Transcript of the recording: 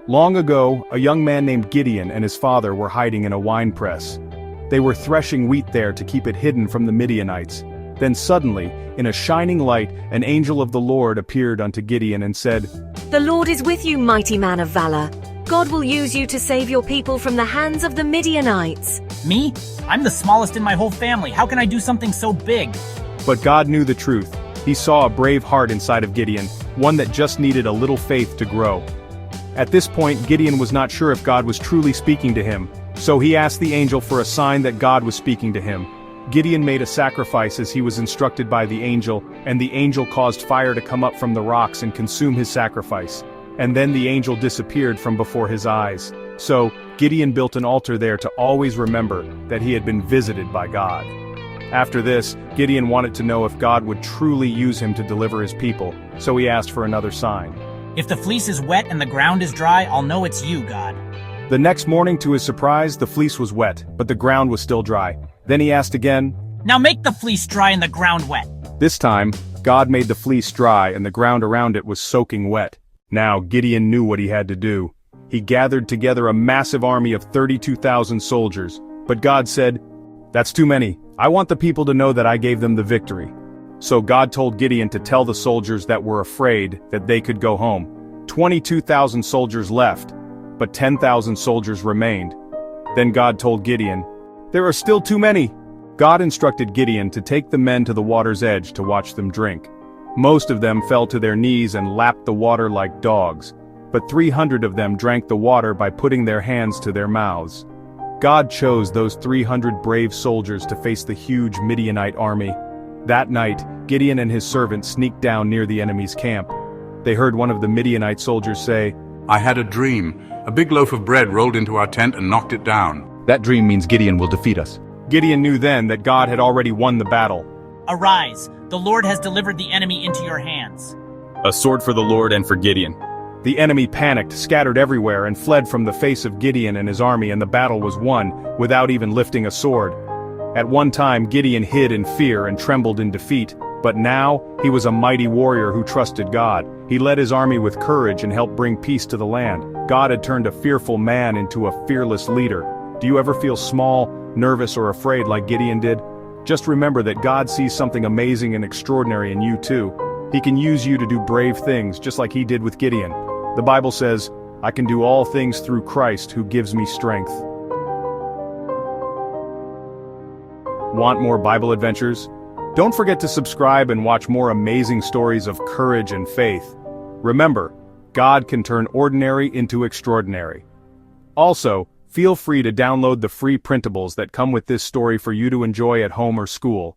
Long ago, a young man named Gideon and his father were hiding in a wine press. They were threshing wheat there to keep it hidden from the Midianites. Then suddenly, in a shining light, an angel of the Lord appeared unto Gideon and said, "The Lord is with you, mighty man of valor. God will use you to save your people from the hands of the Midianites." Me? I'm the smallest in my whole family. How can I do something so big? But God knew the truth. He saw a brave heart inside of Gideon, one that just needed a little faith to grow. At this point, Gideon was not sure if God was truly speaking to him, so he asked the angel for a sign that God was speaking to him. Gideon made a sacrifice as he was instructed by the angel, and the angel caused fire to come up from the rocks and consume his sacrifice. And then the angel disappeared from before his eyes. So, Gideon built an altar there to always remember that he had been visited by God. After this, Gideon wanted to know if God would truly use him to deliver his people, so he asked for another sign. If the fleece is wet and the ground is dry, I'll know it's you, God. The next morning, to his surprise, the fleece was wet, but the ground was still dry. Then he asked again. Now make the fleece dry and the ground wet. This time, God made the fleece dry and the ground around it was soaking wet. Now Gideon knew what he had to do. He gathered together a massive army of 32,000 soldiers. But God said, "That's too many. I want the people to know that I gave them the victory." So God told Gideon to tell the soldiers that were afraid that they could go home. 22,000 soldiers left, but 10,000 soldiers remained. Then God told Gideon, "There are still too many." God instructed Gideon to take the men to the water's edge to watch them drink. Most of them fell to their knees and lapped the water like dogs, but 300 of them drank the water by putting their hands to their mouths. God chose those 300 brave soldiers to face the huge Midianite army. That night, Gideon and his servants sneaked down near the enemy's camp. They heard one of the Midianite soldiers say, "I had a dream. A big loaf of bread rolled into our tent and knocked it down." That dream means Gideon will defeat us. Gideon knew then that God had already won the battle. Arise, the Lord has delivered the enemy into your hands. A sword for the Lord and for Gideon. The enemy panicked, scattered everywhere, and fled from the face of Gideon and his army, and the battle was won, without even lifting a sword. At one time Gideon hid in fear and trembled in defeat, but now, he was a mighty warrior who trusted God. He led his army with courage and helped bring peace to the land. God had turned a fearful man into a fearless leader. Do you ever feel small, nervous, or afraid like Gideon did? Just remember that God sees something amazing and extraordinary in you too. He can use you to do brave things, just like he did with Gideon. The Bible says, "I can do all things through Christ who gives me strength." Want more Bible adventures? Don't forget to subscribe and watch more amazing stories of courage and faith. Remember, God can turn ordinary into extraordinary. Also, feel free to download the free printables that come with this story for you to enjoy at home or school.